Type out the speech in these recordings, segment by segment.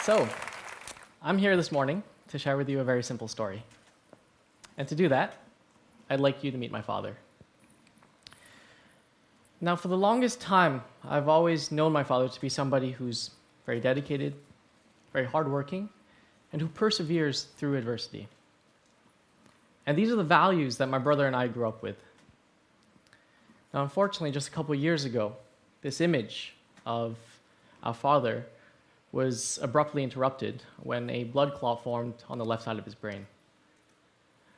So, I'm here this morning to share with you a very simple story. And to do that, I'd like you to meet my father. Now, for the longest time, I've always known my father to be somebody who's very dedicated, very hardworking, and who perseveres through adversity. And these are the values that my brother and I grew up with. Now, unfortunately, just a couple of years ago, this image of our father was abruptly interrupted when a blood clot formed on the left side of his brain.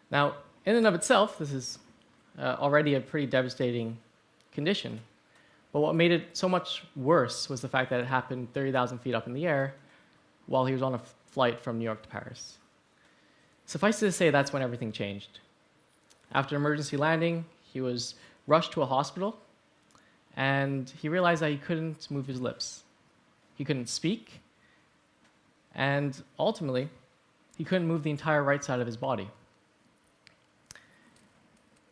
Now, in and of itself, this is already a pretty devastating condition. But what made it so much worse was the fact that it happened 30,000 feet up in the air while he was on a flight from New York to Paris. Suffice it to say, that's when everything changed. After emergency landing, he was rushed to a hospital, and he realized that he couldn't move his lips. He couldn't speak, and ultimately, he couldn't move the entire right side of his body.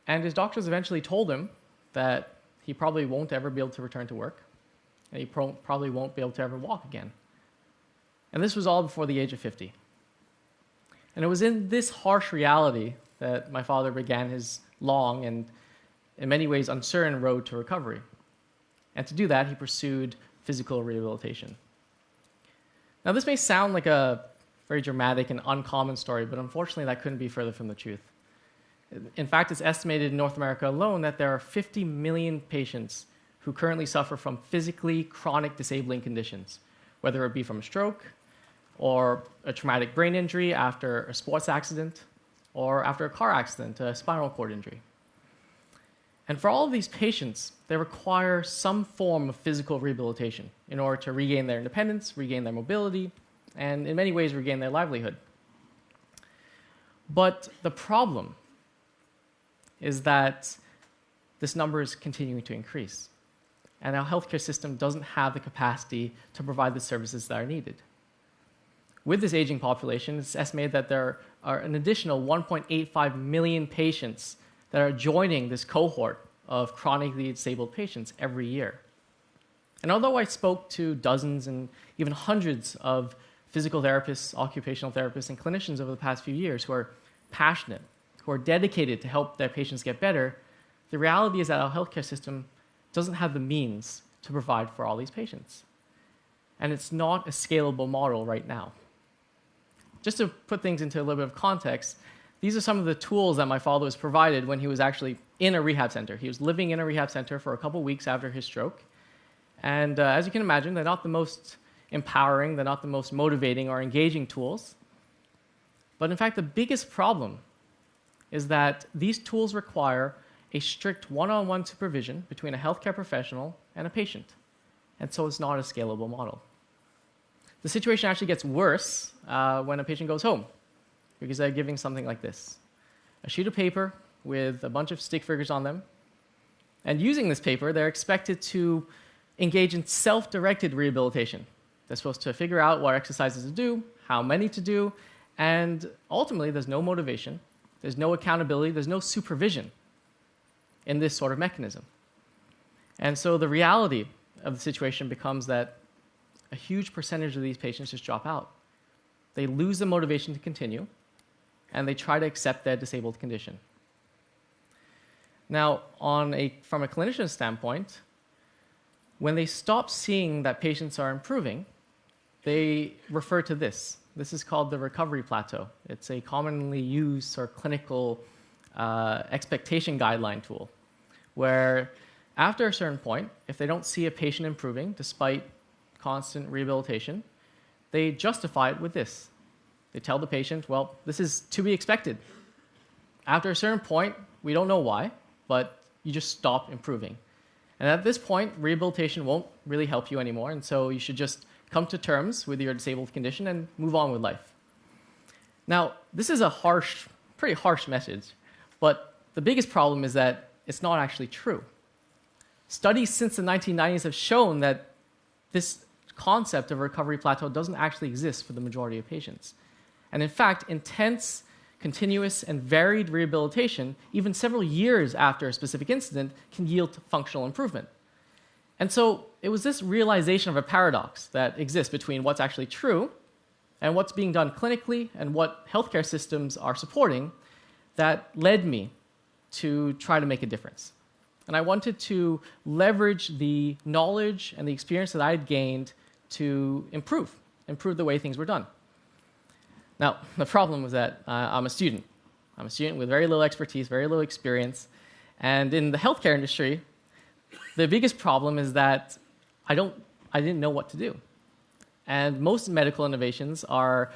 And his doctors eventually told him that he probably won't ever be able to return to work, and he probably won't be able to ever walk again. And this was all before the age of 50. And it was in this harsh reality that my father began his long and, in many ways, uncertain road to recovery. And to do that, he pursued physical rehabilitation. Now, this may sound like a very dramatic and uncommon story, but unfortunately, that couldn't be further from the truth. In fact, it's estimated in North America alone that there are 50 million patients who currently suffer from physically chronic disabling conditions, whether it be from a stroke, or a traumatic brain injury after a sports accident, or after a car accident, a spinal cord injury. And for all of these patients, they require some form of physical rehabilitation in order to regain their independence, regain their mobility, and in many ways regain their livelihood. But the problem is that this number is continuing to increase, and our healthcare system doesn't have the capacity to provide the services that are needed. With this aging population, it's estimated that there are an additional 1.85 million patients that are joining this cohort of chronically disabled patients every year. And although I spoke to dozens and even hundreds of physical therapists, occupational therapists, and clinicians over the past few years who are passionate, who are dedicated to help their patients get better, the reality is that our healthcare system doesn't have the means to provide for all these patients. And it's not a scalable model right now. Just to put things into a little bit of context, these are some of the tools that my father was provided when he was actually in a rehab center. He was living in a rehab center for a couple weeks after his stroke. And as you can imagine, they're not the most empowering, they're not the most motivating or engaging tools. But in fact, the biggest problem is that these tools require a strict one-on-one supervision between a healthcare professional and a patient. And so it's not a scalable model. The situation actually gets worse when a patient goes home, because they're giving something like this: a sheet of paper with a bunch of stick figures on them. And using this paper, they're expected to engage in self-directed rehabilitation. They're supposed to figure out what exercises to do, how many to do, and ultimately there's no motivation, there's no accountability, there's no supervision in this sort of mechanism. And so the reality of the situation becomes that a huge percentage of these patients just drop out. They lose the motivation to continue, and they try to accept their disabled condition. Now, from a clinician's standpoint, when they stop seeing that patients are improving, they refer to this. This is called the recovery plateau. It's a commonly used sort of clinical expectation guideline tool, where after a certain point, if they don't see a patient improving despite constant rehabilitation, they justify it with this. They tell the patient, well, this is to be expected. After a certain point, we don't know why, but you just stop improving. And at this point, rehabilitation won't really help you anymore, and so you should just come to terms with your disabled condition and move on with life. Now, this is a pretty harsh message, but the biggest problem is that it's not actually true. Studies since the 1990s have shown that this concept of a recovery plateau doesn't actually exist for the majority of patients. And in fact, intense, continuous, and varied rehabilitation, even several years after a specific incident, can yield functional improvement. And so it was this realization of a paradox that exists between what's actually true and what's being done clinically and what healthcare systems are supporting that led me to try to make a difference. And I wanted to leverage the knowledge and the experience that I had gained to improve the way things were done. Now, the problem was that I'm a student. I'm a student with very little expertise, very little experience. And in the healthcare industry, the biggest problem is that I didn't know what to do. And most medical innovations are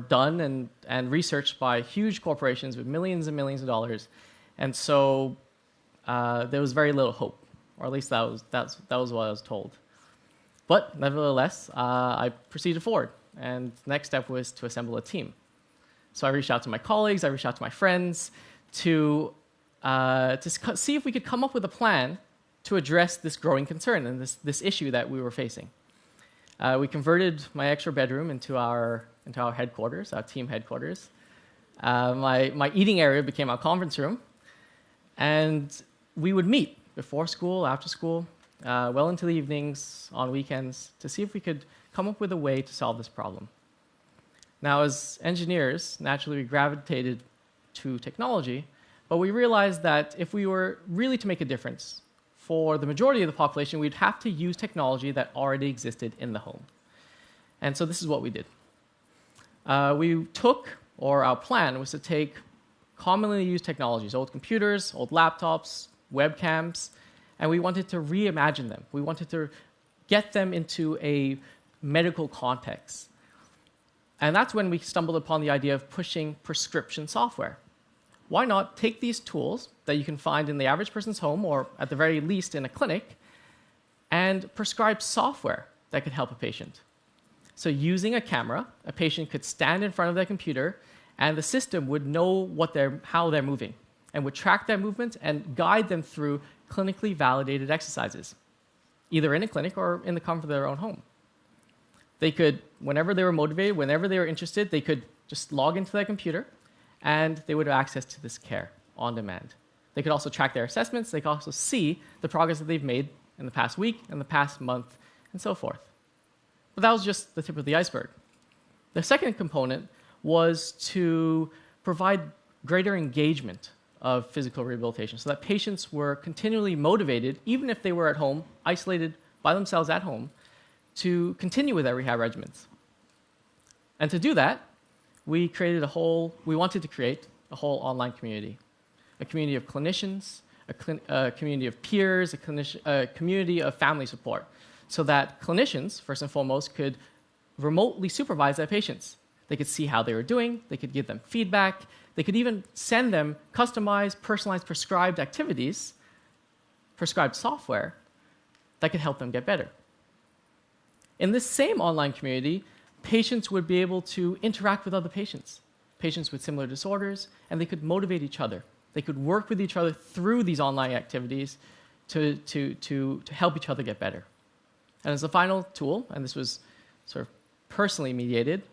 done and researched by huge corporations with millions and millions of dollars. And so there was very little hope, or at least that was what I was told. But nevertheless, I proceeded forward, and the next step was to assemble a team. So I reached out to my colleagues, I reached out to my friends to see if we could come up with a plan to address this growing concern and this issue that we were facing. We converted my extra bedroom into our headquarters, our team headquarters. My eating area became our conference room, and we would meet before school, after school, well into the evenings, on weekends, to see if we could come up with a way to solve this problem. Now, as engineers, naturally we gravitated to technology, but we realized that if we were really to make a difference for the majority of the population, we'd have to use technology that already existed in the home. And so this is what we did. Our plan was to take commonly used technologies, old computers, old laptops, webcams, and we wanted to reimagine them. We wanted to get them into a medical context. And that's when we stumbled upon the idea of pushing prescription software. Why not take these tools that you can find in the average person's home, or at the very least in a clinic, and prescribe software that could help a patient? So using a camera, a patient could stand in front of their computer, and the system would know how they're moving, and would track their movement and guide them through clinically validated exercises, either in a clinic or in the comfort of their own home. They could, whenever they were motivated, whenever they were interested, they could just log into their computer, and they would have access to this care on demand. They could also track their assessments. They could also see the progress that they've made in the past week, in the past month, and so forth. But that was just the tip of the iceberg. The second component was to provide greater engagement of physical rehabilitation so that patients were continually motivated, even if they were at home, isolated by themselves at home, to continue with their rehab regimens. And to do that, we wanted to create a whole online community, a community of clinicians, a community of peers, a community of family support, so that clinicians, first and foremost, could remotely supervise their patients. They could see how they were doing, they could give them feedback, they could even send them customized, personalized, prescribed activities, prescribed software that could help them get better. In this same online community, patients would be able to interact with other patients with similar disorders, and they could motivate each other. They could work with each other through these online activities to help each other get better. And as a final tool, and this was sort of personally mediated,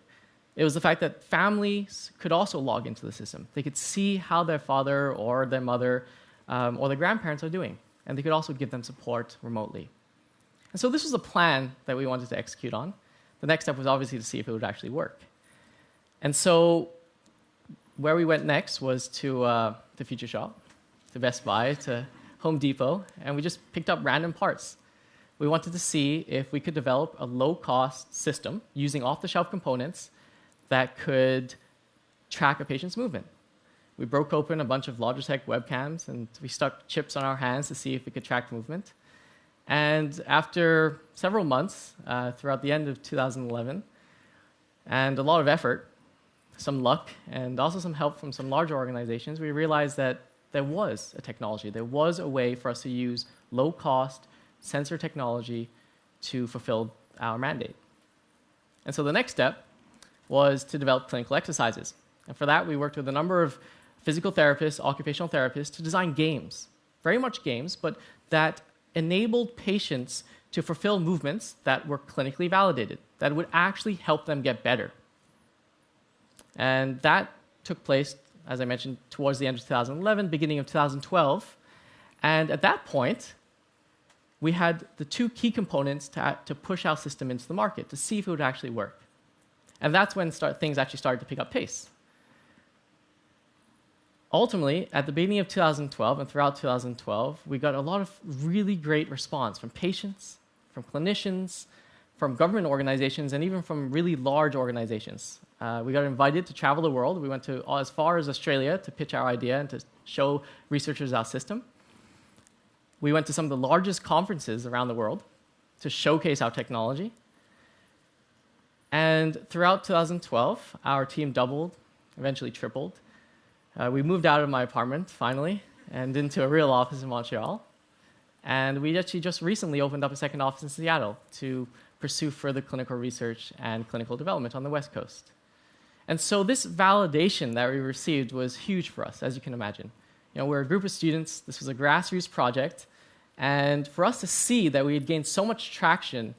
it was the fact that families could also log into the system. They could see how their father or their mother or their grandparents are doing, and they could also give them support remotely. And so this was a plan that we wanted to execute on. The next step was obviously to see if it would actually work. And so where we went next was to Future Shop, to Best Buy, to Home Depot, and we just picked up random parts. We wanted to see if we could develop a low-cost system using off-the-shelf components that could track a patient's movement. We broke open a bunch of Logitech webcams, and we stuck chips on our hands to see if we could track movement. And after several months, throughout the end of 2011, and a lot of effort, some luck, and also some help from some larger organizations, we realized that there was a technology, there was a way for us to use low-cost sensor technology to fulfill our mandate. And so the next step was to develop clinical exercises. And for that, we worked with a number of physical therapists, occupational therapists, to design games, very much games, but that enabled patients to fulfill movements that were clinically validated, that would actually help them get better. And that took place, as I mentioned, towards the end of 2011, beginning of 2012. And at that point, we had the two key components to push our system into the market, to see if it would actually work. And that's when things actually started to pick up pace. Ultimately, at the beginning of 2012 and throughout 2012, we got a lot of really great response from patients, from clinicians, from government organizations, and even from really large organizations. We got invited to travel the world. We went to as far as Australia to pitch our idea and to show researchers our system. We went to some of the largest conferences around the world to showcase our technology. And throughout 2012, our team doubled, eventually tripled. We moved out of my apartment, finally, and into a real office in Montreal. And we actually just recently opened up a second office in Seattle to pursue further clinical research and clinical development on the West Coast. And so this validation that we received was huge for us, as you can imagine. We're a group of students. This was a grassroots project. And for us to see that we had gained so much traction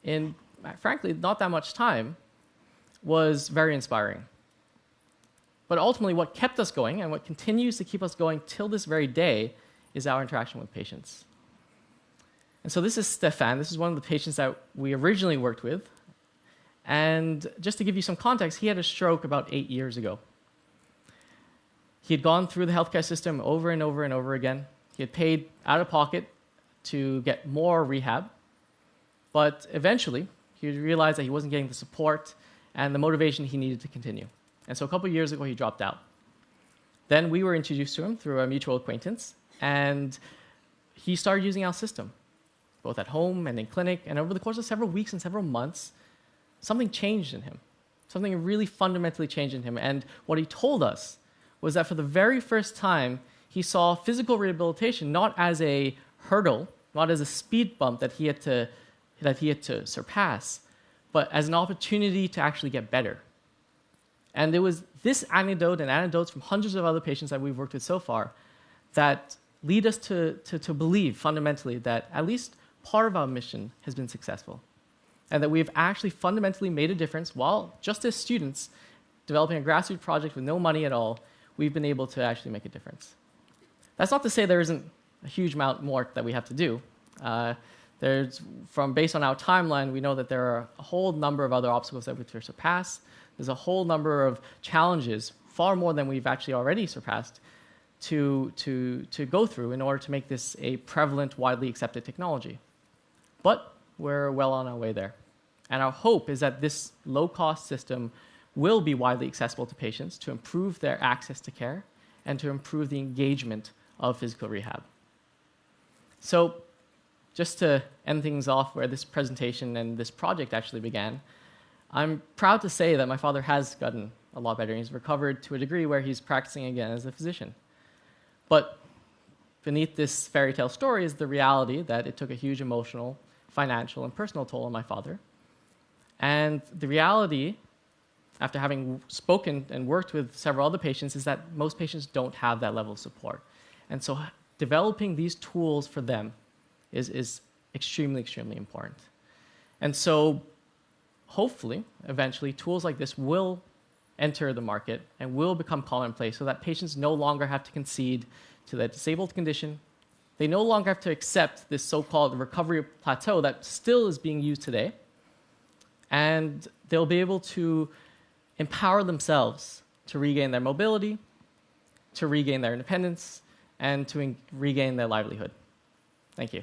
in, frankly, not that much time was very inspiring. But ultimately, what kept us going and what continues to keep us going till this very day is our interaction with patients. And so this is Stefan. This is one of the patients that we originally worked with. And just to give you some context, he had a stroke about 8 years ago. He had gone through the healthcare system over and over and over again. He had paid out of pocket to get more rehab. But eventually, he realized that he wasn't getting the support and the motivation he needed to continue. And so a couple of years ago, he dropped out. Then we were introduced to him through a mutual acquaintance, and he started using our system, both at home and in clinic. And over the course of several weeks and several months, something changed in him. Something really fundamentally changed in him. And what he told us was that for the very first time, he saw physical rehabilitation not as a hurdle, not as a speed bump that he had to surpass, but as an opportunity to actually get better. And it was this anecdote and anecdotes from hundreds of other patients that we've worked with so far that lead us to believe fundamentally that at least part of our mission has been successful. And that we've actually fundamentally made a difference while, just as students, developing a grassroots project with no money at all, we've been able to actually make a difference. That's not to say there isn't a huge amount more that we have to do. Based on our timeline, we know that there are a whole number of other obstacles that we have to surpass. There's a whole number of challenges, far more than we've actually already surpassed, to go through in order to make this a prevalent, widely accepted technology. But we're well on our way there. And our hope is that this low-cost system will be widely accessible to patients to improve their access to care and to improve the engagement of physical rehab. So just to end things off where this presentation and this project actually began, I'm proud to say that my father has gotten a lot better. He's recovered to a degree where he's practicing again as a physician. But beneath this fairy tale story is the reality that it took a huge emotional, financial, and personal toll on my father. And the reality, after having spoken and worked with several other patients, is that most patients don't have that level of support. And so developing these tools for them is extremely, extremely important. And so hopefully, eventually, tools like this will enter the market and will become commonplace so that patients no longer have to concede to their disabled condition. They no longer have to accept this so-called recovery plateau that still is being used today. And they'll be able to empower themselves to regain their mobility, to regain their independence, and to regain their livelihood. Thank you.